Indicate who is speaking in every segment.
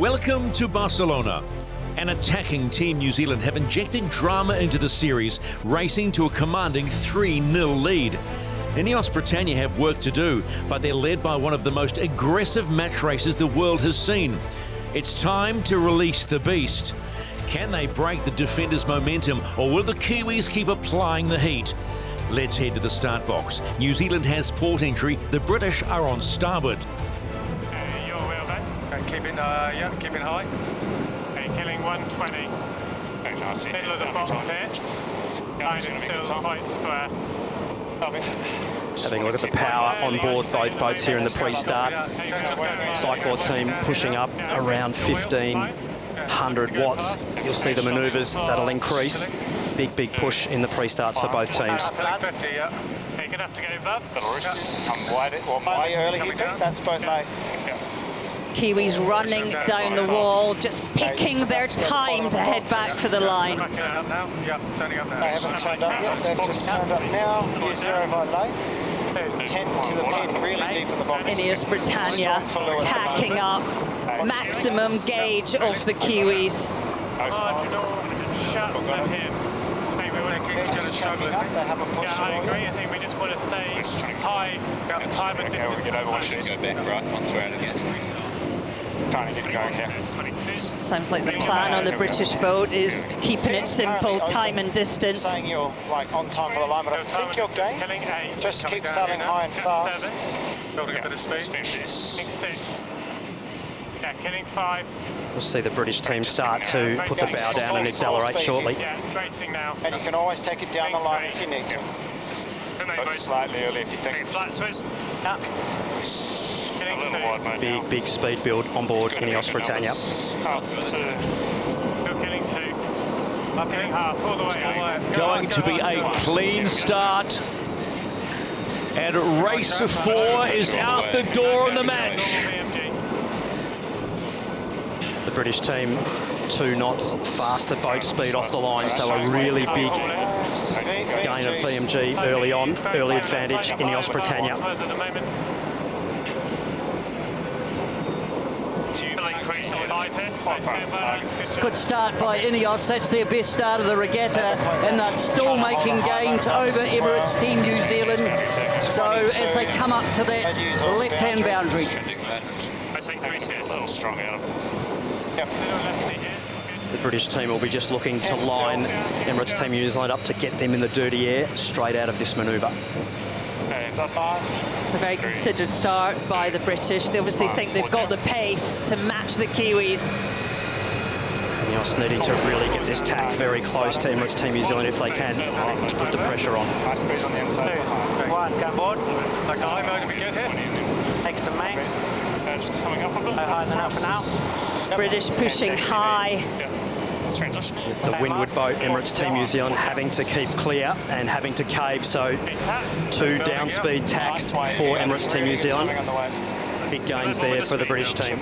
Speaker 1: Welcome to Barcelona. An attacking Team New Zealand have injected drama into the series, racing to a commanding 3-0 lead. Ineos Britannia have work to do, but they're led by one of the most aggressive match racers the world has seen. It's time to release the beast. Can they break the defenders' momentum, or will the Kiwis keep applying the heat? Let's head to the start box. New Zealand has port entry. The British are on starboard.
Speaker 2: Your wheel then. Okay, keeping high. Okay, killing 120. Very nice. Middle of the box here. Line is still quite square.
Speaker 3: Having a look at the power on board both boats here in the pre-start. Cyclor team pushing up around 1,500 watts. You'll see the manoeuvres that'll increase. Big push in the pre-starts for both teams.
Speaker 2: You're going to have to go above.
Speaker 4: Come way early, you think? That's boat low.
Speaker 5: Kiwis running down the wall, just picking their time to head back for the line.
Speaker 2: Turning up now. Yeah, turning up now.
Speaker 4: They haven't turned up yet, they've just turned up now. Here's 0 by low. 10 to the pin, really deep in the box.
Speaker 5: Ineos Britannia tacking up, maximum gauge of the Kiwis.
Speaker 2: Shut the hip. Yeah, I agree. I think we just want to stay high, time and distance.
Speaker 6: We should go back right once we're out of gas.
Speaker 2: Trying to get going here.
Speaker 5: Sounds like the plan on the British boat is keeping it simple, time and distance.
Speaker 4: Saying you're like on time for the line, but I think you're game. Just keep sailing high and fast.
Speaker 2: Building a bit of speed. Killing 6. Yeah, killing 5.
Speaker 3: We'll see the British team start to put the bow down and accelerate shortly.
Speaker 2: Yeah, racing now.
Speaker 4: And you can always take it down the line if you need to.
Speaker 2: But slightly early if you think. Flat Swiss.
Speaker 4: Yeah.
Speaker 2: Killing 2.
Speaker 3: Big speed build on board Ineos Britannia.
Speaker 2: You're killing 2. I'm killing half, all the way.
Speaker 1: Going to be a clean start. And race 4 is out the door in the match.
Speaker 3: The British team 2 knots faster boat speed off the line, so a really big gain of VMG early on, early advantage Ineos Britannia.
Speaker 7: Good start by Ineos. That's their best start of the regatta, and they're still making gains over Emirates Team New Zealand. So as they come up to that left-hand boundary.
Speaker 2: I think there is a little strong out of it.
Speaker 3: The British team will be just looking to line Emirates Team New Zealand up to get them in the dirty air straight out of this manoeuvre.
Speaker 5: It's a very considered start by the British. They obviously think they've got the pace to match the Kiwis.
Speaker 3: Ineos needing to really get this tack very close to Emirates Team New Zealand if they can to put the pressure on.
Speaker 2: Nice breeze on the inside. 1, go board. Okay, I'm going to be good here.
Speaker 4: Take some main.
Speaker 2: Just coming up a bit.
Speaker 4: Higher than that for now.
Speaker 5: British pushing high.
Speaker 2: Transition.
Speaker 3: The windward boat, Emirates Team New Zealand, having to keep clear and having to cave, so 2 down-speed tacks for Emirates Team New Zealand. Big gains there for the British team.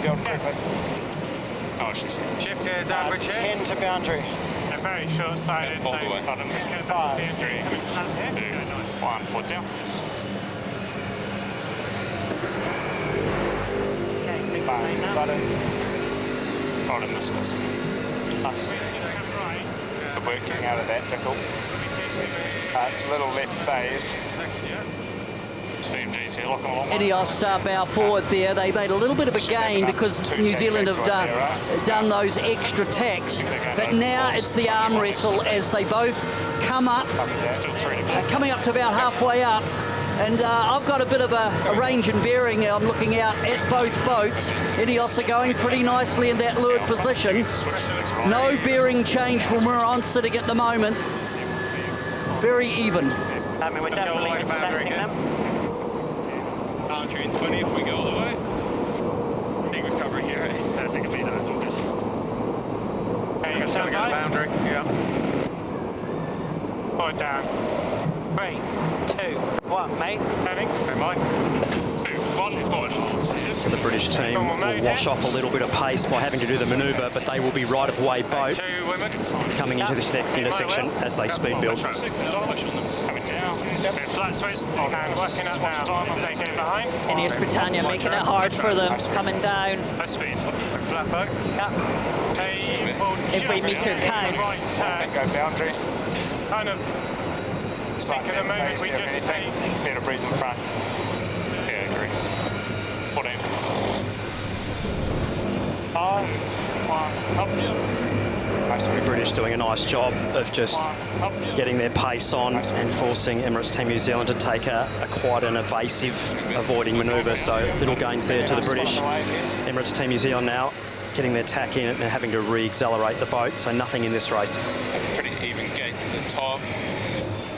Speaker 2: Shift gears average here.
Speaker 4: 10 to boundary.
Speaker 2: They're very short-sided.
Speaker 6: All the way.
Speaker 2: 5, 3, 1, put down. Bottom this was. The working out of that tickle. It's a little left phase. VMG's here, lock them along.
Speaker 7: Ineos bow forward there. They made a little bit of a gain because New Zealand have done those extra tacks. But now it's the arm wrestle as they both come up, coming up to about halfway up. And I've got a bit of a range and bearing. I'm looking out at both boats. Ineos are going pretty nicely in that leeward position. No bearing change from where I'm sitting at the moment. Very even.
Speaker 4: I mean, we're definitely intercepting them.
Speaker 6: Boundary in 20 if we go all the way.
Speaker 2: I think we're covering here, eh? I think it'll be that, it's all good. Hey, you're going to get the boundary, yeah. Pull it down.
Speaker 4: 3, 2, 1, mate.
Speaker 2: Heading, don't mind. 2, 1, forward.
Speaker 3: So the British team will wash off a little bit of pace by having to do the manoeuvre, but they will be right-of-way boat
Speaker 2: 2 women.
Speaker 3: coming into this next intersection as they speed build.
Speaker 2: Coming down. Flat switch, and working up now. They get behind.
Speaker 5: Ineos Britannia making it hard for them, coming down.
Speaker 2: High speed. Flat boat.
Speaker 5: Every metre counts.
Speaker 2: Go boundary. Kind of think at the moment we just take bit of breeze in front. Yeah, agree. 14. 5, 1, up.
Speaker 3: The British doing a nice job of just getting their pace on and forcing Emirates Team New Zealand to take quite an evasive avoiding manoeuvre. So little gains there to the British. Emirates Team New Zealand now getting their tack in and having to re-accelerate the boat. So nothing in this race.
Speaker 6: Pretty even gates at the top.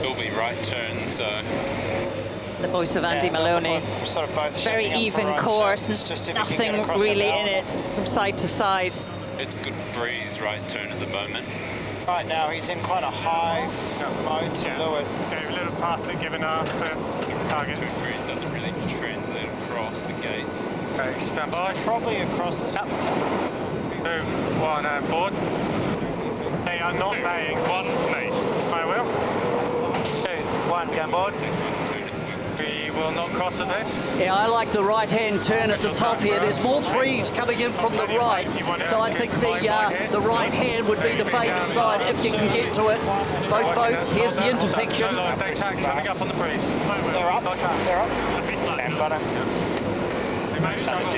Speaker 6: Will be right turns, so...
Speaker 5: The voice of Andy Maloney.
Speaker 4: Sort of both
Speaker 5: Very even course, nothing really in it from side to side.
Speaker 6: It's good breeze right turn at the moment.
Speaker 4: Right now he's in quite a high mode to leeward.
Speaker 2: Gave a little pass to giving our targets.
Speaker 6: Good breeze doesn't really translate across the gates.
Speaker 2: Okay, stand by.
Speaker 4: Probably across this.
Speaker 2: Yep. 2, 1, and board. They are not paying. 1, please. I will. 2, 1, go board. We will not cross at this.
Speaker 7: Yeah, I like the right-hand turn at the top here. There's more breeze coming in from the right, so I think the right hand would be the favoured side if you can get to it. Both boats, here's the intersection.
Speaker 2: Coming up on the breeze.
Speaker 4: They're up. They're up. And button.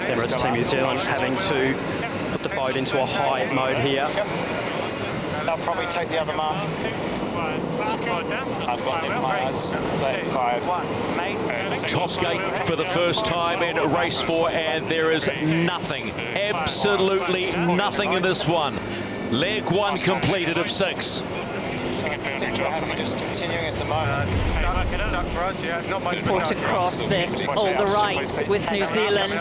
Speaker 3: Emirates Team New Zealand having to put the boat into a high mode here.
Speaker 4: They'll probably take the other mark. I've got them in my eyes. 5.
Speaker 1: Top gate for the first time in race 4, and there is nothing, absolutely nothing in this one. Leg 1 completed of 6.
Speaker 4: Just continuing at the moment.
Speaker 5: Important cross this, all the right with New Zealand.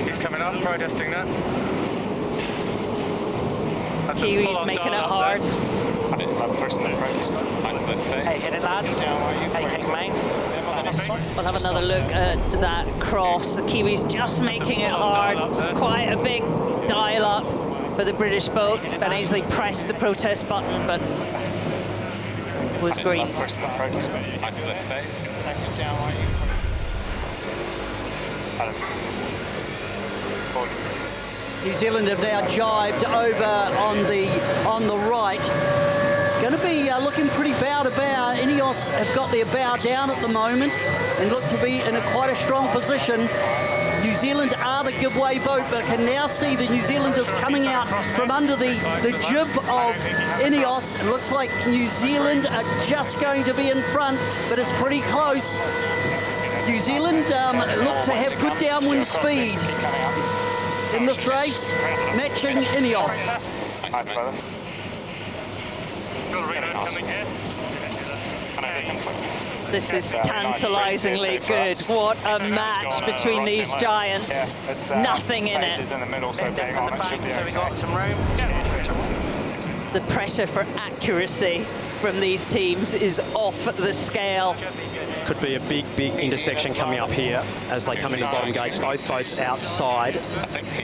Speaker 2: He's coming up, protesting that.
Speaker 5: Kiwis making it hard.
Speaker 4: Hey, hit it, lad. Hey, main.
Speaker 5: We'll have another look at that cross. The Kiwis just making it hard. It's quite a big dial-up for the British boat. Ben Aisley pressed the protest button, but was greened.
Speaker 7: New Zealand have now jibed over on the right. It's going to be looking pretty bow to bow. Ineos have got their bow down at the moment and look to be in quite a strong position. New Zealand are the giveaway boat, but I can now see the New Zealanders coming out from under the jib of Ineos. It looks like New Zealand are just going to be in front, but it's pretty close. New Zealand look to have good downwind speed in this race, matching Ineos.
Speaker 5: This is tantalisingly good. What a match between these giants. Nothing in it. The pressure for accuracy from these teams is off the scale.
Speaker 3: Could be a big intersection coming up here as they come into the bottom gate. Both boats outside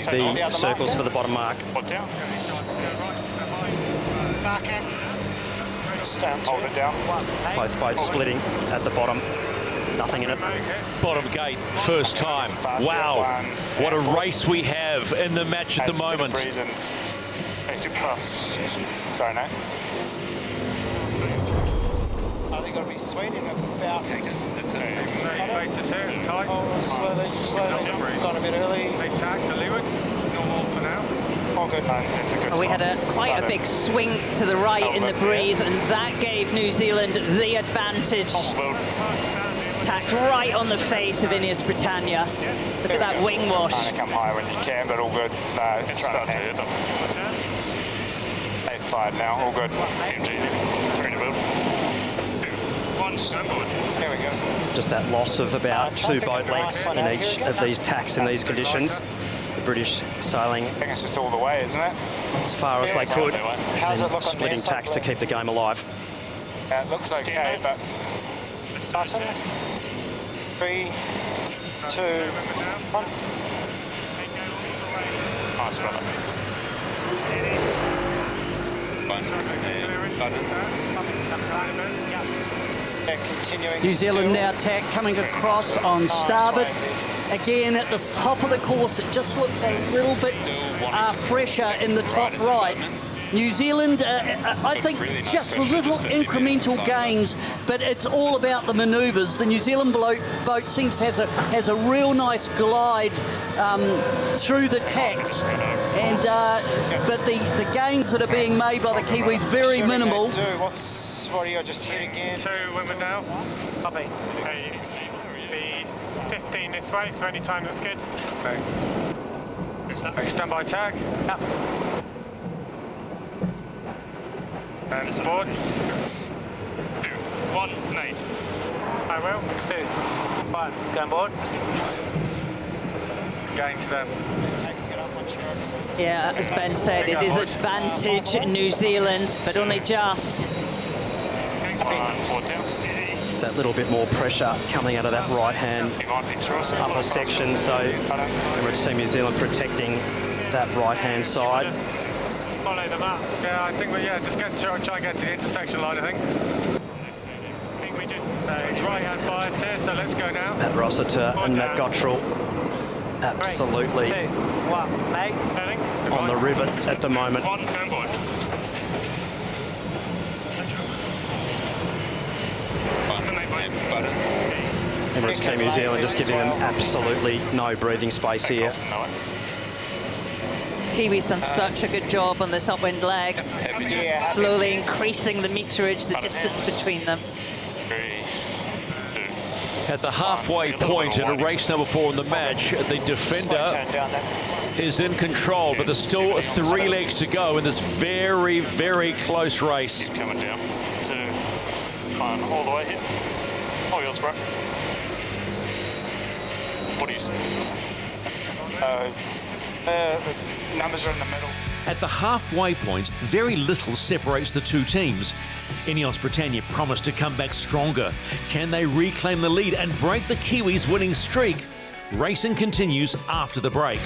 Speaker 3: the circles for the bottom mark.
Speaker 2: Hold it down.
Speaker 3: Both boats splitting at the bottom. Nothing in it.
Speaker 1: Bottom gate, first time. Wow, what a race we have in the match at the moment.
Speaker 2: Sorry, no.
Speaker 4: Are they going to be swinging about?
Speaker 2: It's tight.
Speaker 4: Slowly, got a bit early.
Speaker 2: They tack to leeward. It's normal for now.
Speaker 4: Oh, good. It's a good
Speaker 5: We had quite a big swing to the right in the breeze, and that gave New Zealand the advantage. Tacked right on the face of Ineos Britannia. Look at that wing wash.
Speaker 2: Trying to come high when you can, but all good. No, it's starting to hit them. 8-5 now, all good. MG, 3 to build. 1 snowboard.
Speaker 4: There we go.
Speaker 3: Just that loss of about 2 boat lengths in each of these tacks in these conditions. The British sailing
Speaker 2: I think it's just all the way, isn't it?
Speaker 3: as far as they could, and splitting tacks to keep the game alive.
Speaker 2: Yeah, it looks okay, but...
Speaker 4: Button. 3, 2, 1.
Speaker 2: Nice brother.
Speaker 6: Button.
Speaker 4: Continuing
Speaker 7: New Zealand
Speaker 4: still.
Speaker 7: now tack coming across on starboard. Again, at the top of the course, it just looks a little bit fresher in the top right. New Zealand, I think, just little incremental gains, but it's all about the manoeuvres. The New Zealand boat seems to has a real nice glide through the tacks, and but the gains that are being made by the Kiwis very minimal.
Speaker 4: What are you just hit again?
Speaker 2: 2 women now. Copy. Okay, be 15 this way, so any time that's good. Okay. Stand by tag. Yep. And board. 2, 1, nate. I will. 2, 1, go on board. Going to them.
Speaker 5: Yeah, as Ben said, it is advantage New Zealand, but only just.
Speaker 3: Just that little bit more pressure coming out of that right-hand upper section, so Emirates Team New Zealand protecting that right-hand side.
Speaker 2: Follow them up. Yeah, I think just try and get to the intersection line, I think. It's right-hand bias here, so let's go now.
Speaker 3: Matt Rossiter and Matt Gottrell absolutely
Speaker 2: 3, 2, 1, mate.
Speaker 3: on the rivet at the moment. Emirates Team New Zealand just giving them absolutely no breathing space here.
Speaker 5: Kiwis done such a good job on this upwind leg, slowly increasing the meterage, the distance between them.
Speaker 1: At the halfway point in a race number 4 in the match, the defender is in control, but there's still 3 legs to go in this very, very close race.
Speaker 2: Keep coming down to all the way here. All yours, bro. What do you see? Numbers are in the middle.
Speaker 1: At the halfway point, very little separates the two teams. Ineos Britannia promised to come back stronger. Can they reclaim the lead and break the Kiwis' winning streak? Racing continues after the break.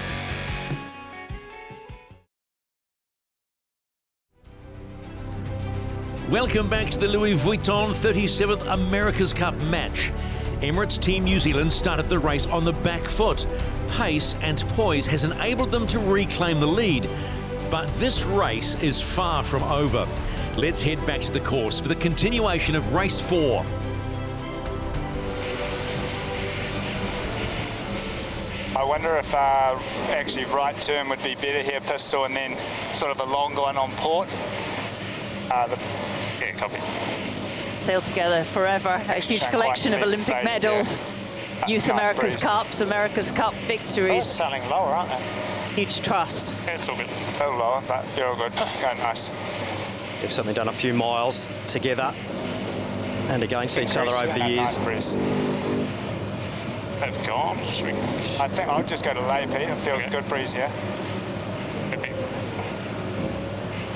Speaker 1: Welcome back to the Louis Vuitton 37th America's Cup match. Emirates Team New Zealand started the race on the back foot. Pace and poise has enabled them to reclaim the lead. But this race is far from over. Let's head back to the course for the continuation of race 4.
Speaker 2: I wonder if actually right turn would be better here, pistol, and then sort of a longer one on port. Yeah, copy.
Speaker 5: Sailed together forever, a huge collection of Olympic medals, Youth America's Cups, America's Cup victories.
Speaker 4: Sailing lower, aren't they?
Speaker 5: Huge trust.
Speaker 2: Yeah, it's all good. A little lower, but you're all good. Going nice.
Speaker 3: They've certainly done a few miles together and against each other over the years.
Speaker 2: Have gone. I think I'll just go to lay, Pete. I feel good breeze here.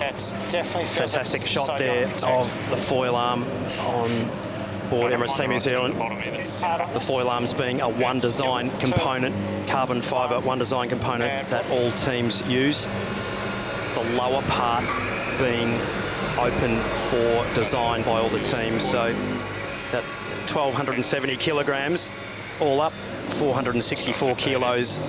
Speaker 4: It's definitely feels
Speaker 3: Fantastic
Speaker 4: like
Speaker 3: shot there of the foil arm on board Emirates Team New Zealand. The foil arms being a one design component, carbon fibre one design component that all teams use. The lower part being open for design by all the teams. So that 1,270 kilograms all up, 464 kilos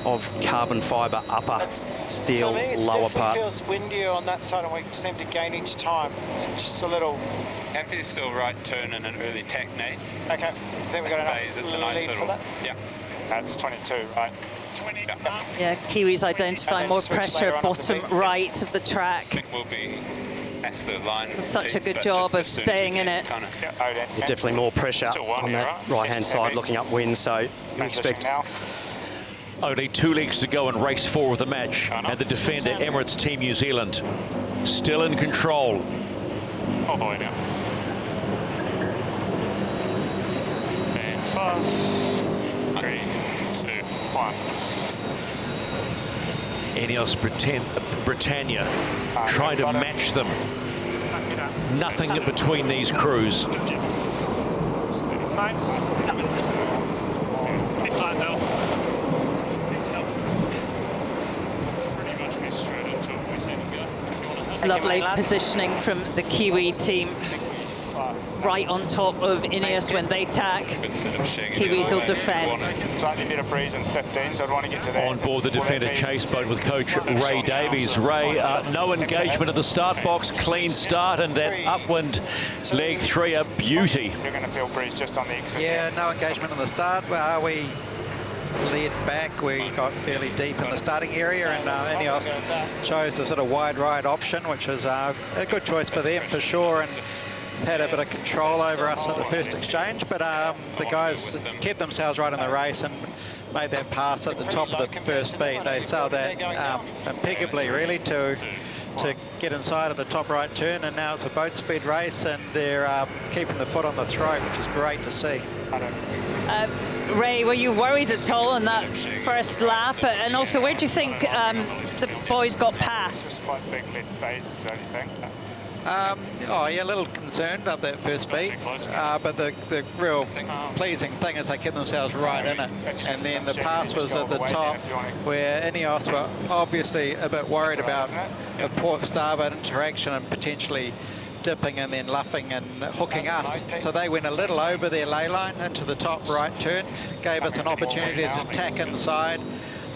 Speaker 3: of carbon fibre upper, steel lower part.
Speaker 4: It feels windier on that side and we seem to gain each time. Just a little.
Speaker 6: Happy to still right turn and an early tack, Nate.
Speaker 4: Okay, I think we've got enough
Speaker 6: It's a nice
Speaker 4: lead
Speaker 6: little,
Speaker 4: for that.
Speaker 6: yeah.
Speaker 2: That's 22, right?
Speaker 6: 20.
Speaker 5: Yeah, Kiwis identify more
Speaker 4: switch
Speaker 5: pressure
Speaker 4: later on up
Speaker 5: bottom
Speaker 4: the beat.
Speaker 5: right of the
Speaker 6: I
Speaker 5: track.
Speaker 6: think we'll be as the line.
Speaker 5: Such a good
Speaker 6: but
Speaker 5: job
Speaker 6: just
Speaker 5: of
Speaker 6: as soon as
Speaker 5: staying
Speaker 6: we
Speaker 5: in
Speaker 6: can,
Speaker 5: it.
Speaker 6: kinda.
Speaker 3: There's definitely more pressure
Speaker 2: Still one
Speaker 3: on
Speaker 2: here,
Speaker 3: that
Speaker 2: right?
Speaker 3: right-hand side looking upwind, so you expect
Speaker 2: now.
Speaker 1: Only 2 legs to go in race 4 of the match. And the defender, Emirates Team New Zealand, still in control.
Speaker 2: All the way now. And 5, 3, 2, 1.
Speaker 1: Ineos Britannia trying to match them. Nothing between these crews.
Speaker 5: Lovely positioning from the Kiwi team. right on top of Ineos when they tack. Kiwis will defend.
Speaker 2: Slightly better breeze in 15, so I'd want to get to that.
Speaker 1: On board the Defender chase boat with coach Ray Davies. Ray, no engagement at the start box, clean start, and that upwind leg 3 a beauty.
Speaker 2: You're going to feel breeze just on the exit.
Speaker 8: Yeah, no engagement in the start. We led back. We got fairly deep in the starting area, and Ineos chose a sort of wide ride option, which is a good choice for them for sure, and had a bit of control over us at the first exchange, but the guys kept themselves right in the race and made that pass at the top of the first beat. They sailed that impeccably, really, to get inside of the top right turn, and now it's a boat speed race, and they're keeping the foot on the throat, which is great to see.
Speaker 5: Ray, were you worried at all on that first lap? And also, where do you think the boys got past?
Speaker 2: Quite big lead phases, don't you think?
Speaker 8: Oh yeah, a little concerned about that first beat, but the real pleasing thing is they kept themselves right in it, and then the pass was at the top where Ineos were obviously a bit worried about a port starboard interaction and potentially dipping and then luffing and hooking us, so they went a little over their ley line into the top right turn, gave us an opportunity to tack inside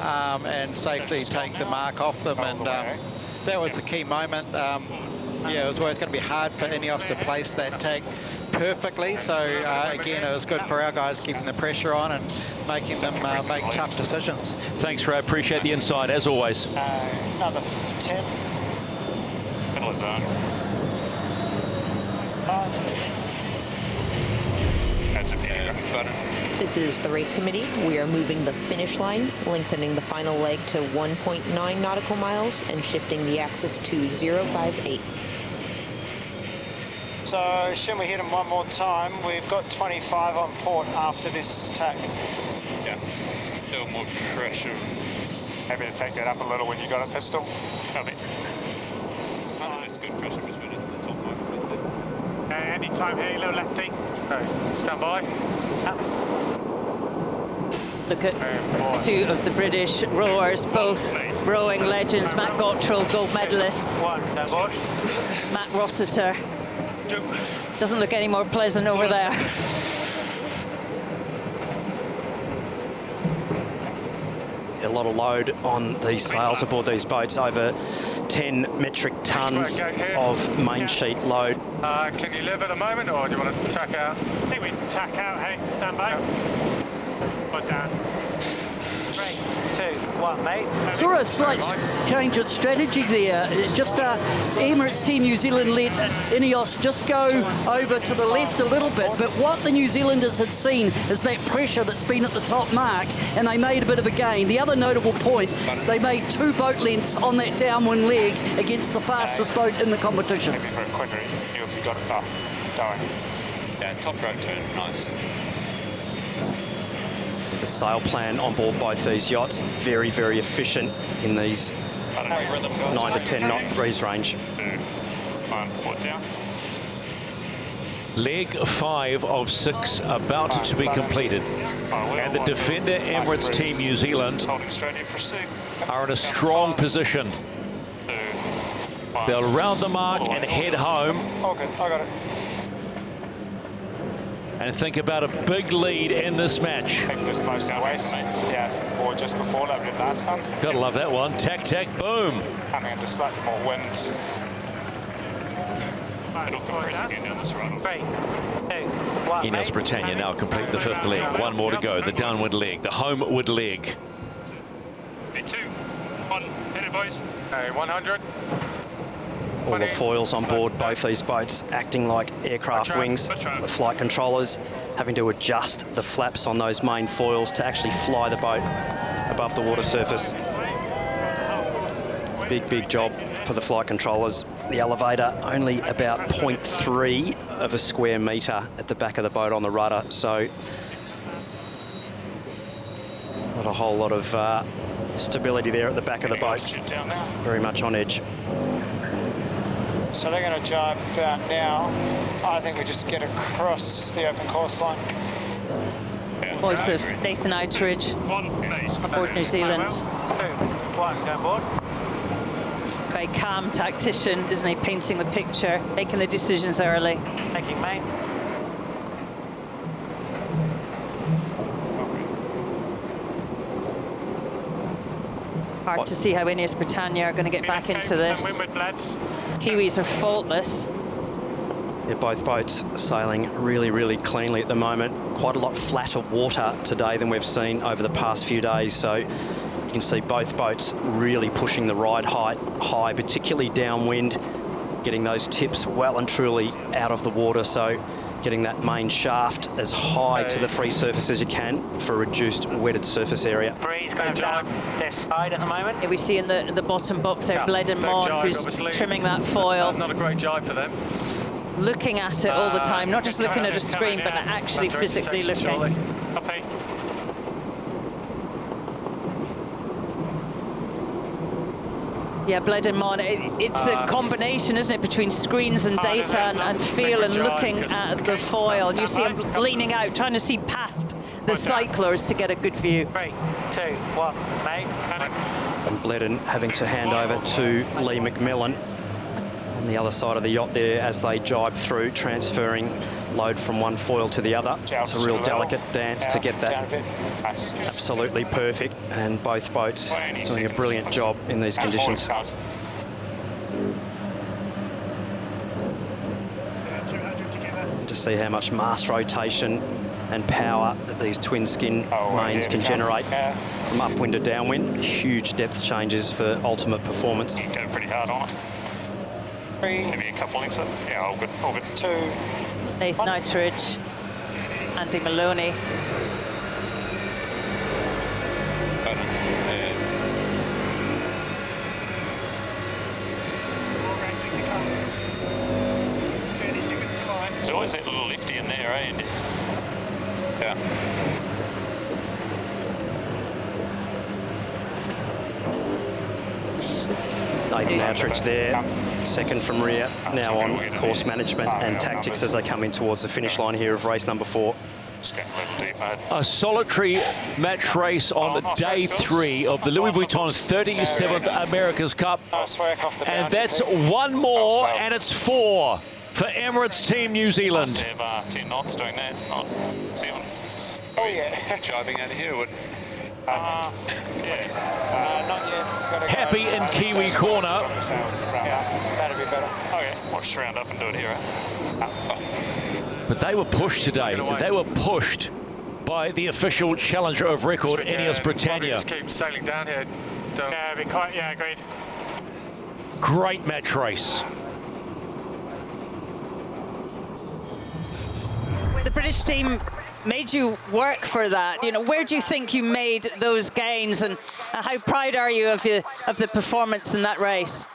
Speaker 8: and safely take the mark off them, and that was the key moment. Yeah, it was always going to be hard for Ineos to place that tack perfectly, so again, it was good for our guys keeping the pressure on and making them make tough decisions.
Speaker 1: Thanks, Ray. Appreciate the insight, as always.
Speaker 4: Another 10.
Speaker 2: Middle of zone.
Speaker 4: 5.
Speaker 6: That's a button.
Speaker 9: This is the race committee. We are moving the finish line, lengthening the final leg to 1.9 nautical miles and shifting the axis to 058.
Speaker 4: So, assume we hit them one more time. We've got 25 on port after this tack.
Speaker 6: Yeah, still more pressure.
Speaker 2: Maybe to take that up a little when you got a pistol.
Speaker 6: Copy. Oh, that's good pressure between us and the top mark.
Speaker 2: Any time here, little lefty. Okay, stand by.
Speaker 5: Look at 2 of the British rowers, both rowing legends. Matt Gottrell, gold medalist.
Speaker 2: Stand by.
Speaker 5: Matt Rossiter. Doesn't look any more pleasant over there.
Speaker 3: A lot of load on these sails aboard these boats, over 10 metric tons of main sheet load.
Speaker 2: Can you live at the moment, or do you want to tack out? I think we tack out. Hey, stand by. Put down. 3, 2, 1, mate.
Speaker 7: Saw a slight change of strategy there. Just Emirates Team New Zealand let Ineos just go over to the left a little bit, but what the New Zealanders had seen is that pressure that's been at the top mark, and they made a bit of a gain. The other notable point, they made 2 boat lengths on that downwind leg against the fastest boat in the competition.
Speaker 2: Maybe for a quicker, if you got it up, going.
Speaker 6: Yeah, top right turn, nice.
Speaker 3: The sail plan on board both these yachts, very, very efficient in these 9 to 10 knot breeze range.
Speaker 2: Port down.
Speaker 1: Leg 5 of 6 about to be completed. And the Defender Emirates Team New Zealand
Speaker 2: Holding straight in for C.
Speaker 1: are in a strong position. They'll round the mark and head home.
Speaker 4: Oh, good. I got it.
Speaker 1: And think about a big lead in this match.
Speaker 2: Just close to the waist. Yeah, or just before that we did last time.
Speaker 1: Gotta love that one. Tack, tack, boom.
Speaker 2: Coming into slightly more wind.
Speaker 6: It'll compress again down this run.
Speaker 2: 3, 2, 1.
Speaker 1: Ineos Britannia now complete the 5th leg. 1 more to go. The downward leg, the homeward leg.
Speaker 2: 2, 1. Hit it, boys. Okay, 100.
Speaker 3: All the foils on board both these boats acting like aircraft wings. The flight controllers having to adjust the flaps on those main foils to actually fly the boat above the water surface. Big, big job for the flight controllers. The elevator only about 0.3 of a square metre at the back of the boat on the rudder, so not a whole lot of stability there at the back of the boat. Very much on edge.
Speaker 4: So they're going to jibe about now. I think we just get across the open course line.
Speaker 5: Voice of Nathan Outridge aboard New Zealand.
Speaker 2: 2, 1, go board.
Speaker 5: Craig calm tactician, isn't he? Painting the picture, making the decisions early.
Speaker 2: Taking main.
Speaker 5: Hard to see how Ineos Britannia are going to get back into this. Kiwis are faultless.
Speaker 3: Yeah, both boats sailing really, really cleanly at the moment. Quite a lot flatter water today than we've seen over the past few days. So you can see both boats really pushing the ride height high, particularly downwind, getting those tips well and truly out of the water. So getting that main shaft as high to the free surface as you can for a reduced wetted surface area.
Speaker 2: Breeze going down this side at the moment.
Speaker 5: Here we see in the bottom box there, Bled and Mon, who's trimming that foil.
Speaker 2: Not a great jibe for them.
Speaker 5: Looking at it all the time, not just looking at a screen, but actually physically looking. Yeah, Bled and Mon, it's a combination, isn't it, between screens and data and feel and looking at the foil. And you see him leaning out, trying to see past the cyclers to get a good view.
Speaker 2: 3, 2, 1, mate.
Speaker 3: And Bledden having to hand over to Lee McMillan on the other side of the yacht there as they jibe through, transferring load from one foil to the other. It's a real delicate dance to get that absolutely perfect, and both boats doing a brilliant job in these conditions. To see how much mast rotation and power that these twin skin mains can generate from upwind to downwind. Huge depth changes for ultimate performance.
Speaker 6: You go pretty hard on it.
Speaker 4: 3,
Speaker 6: Maybe a couple links up. Yeah, all good, all good.
Speaker 4: 2,
Speaker 5: Nathan Outridge, Andy Maloney.
Speaker 6: There's always that little lifty in there, eh, Andy? Yeah.
Speaker 3: Nathan Outridge there, second from rear, now on course management and tactics as they come in towards the finish line here of race number 4.
Speaker 1: A solitary match race on day 3 of the Louis Vuitton 37th America's Cup. And that's one more, and it's 4 for Emirates Team New Zealand.
Speaker 6: 10 knots doing that, not 7.
Speaker 4: Oh yeah.
Speaker 6: Jibing out of here, what's...
Speaker 4: not yet.
Speaker 1: Happy in Kiwi corner.
Speaker 4: Yeah, that'd be better.
Speaker 6: Okay, watch round up and do it here,
Speaker 1: But they were pushed today. They were pushed by the official challenger of record, Ineos Britannia.
Speaker 2: Just keep sailing down here. Yeah, be quiet. Yeah, agreed.
Speaker 1: Great match race.
Speaker 5: The British team made you work for that. You know, where do you think you made those gains, and how proud are you of the performance in that race?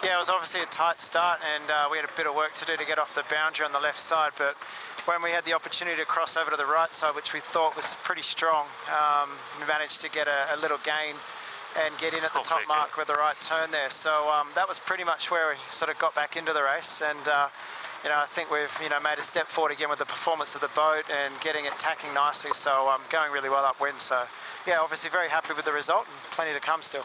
Speaker 4: Yeah, it was obviously a tight start, and we had a bit of work to do to get off the boundary on the left side, but when we had the opportunity to cross over to the right side, which we thought was pretty strong, we managed to get a little gain and get in at the top mark with the right turn there. So that was pretty much where we sort of got back into the race, and you know, I think we've made a step forward again with the performance of the boat and getting it tacking nicely. So going really well upwind. So yeah, obviously very happy with the result, and plenty to come still.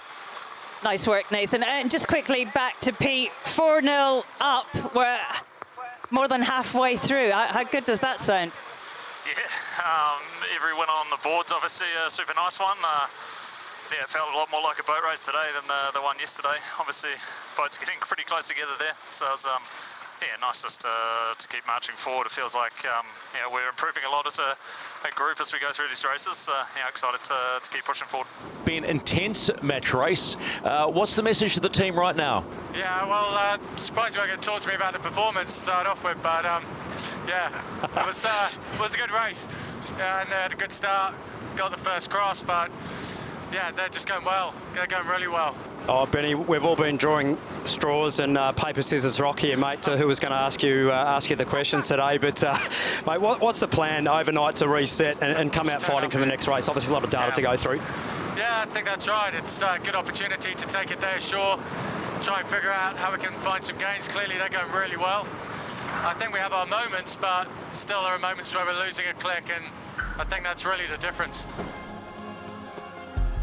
Speaker 5: Nice work, Nathan. And just quickly back to Pete, 4-0 up. We're more than halfway through. How good does that sound?
Speaker 6: Yeah, every win on the board's obviously a super nice one. Yeah, it felt a lot more like a boat race today than the one yesterday. Obviously, boats getting pretty close together there. So it was, yeah, nice just to keep marching forward. It feels like we're improving a lot as a group as we go through these races. Excited to keep pushing forward.
Speaker 1: Been an intense match race. What's the message to the team right now?
Speaker 2: Yeah, well, surprised you were going to talk to me about the performance to start off with, but yeah, it was a good race. Yeah, and they had a good start, got the first cross, but yeah, they're just going well. They're going really well.
Speaker 3: Oh, Benny, we've all been drawing straws and paper, scissors, rock here, mate, who was going to ask you the questions today. But, mate, what's the plan overnight to reset and come out fighting for the next race? Obviously, a lot of data to go through.
Speaker 2: Yeah, I think that's right. It's a good opportunity to take a day ashore, try and figure out how we can find some gains. Clearly, they're going really well. I think we have our moments, but still there are moments where we're losing a click, and I think that's really the difference.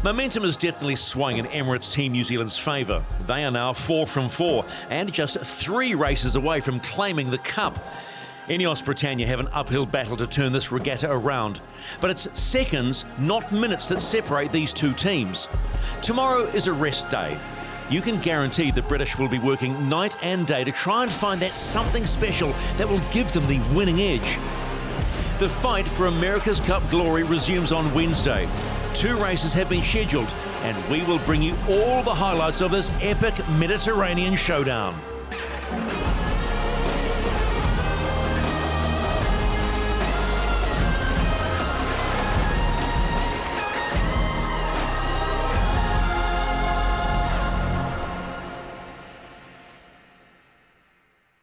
Speaker 1: Momentum has definitely swung in Emirates Team New Zealand's favour. They are now 4 from 4 and just 3 races away from claiming the Cup. Ineos Britannia have an uphill battle to turn this regatta around, but it's seconds, not minutes, that separate these two teams. Tomorrow is a rest day. You can guarantee the British will be working night and day to try and find that something special that will give them the winning edge. The fight for America's Cup glory resumes on Wednesday. 2 races have been scheduled, and we will bring you all the highlights of this epic Mediterranean showdown.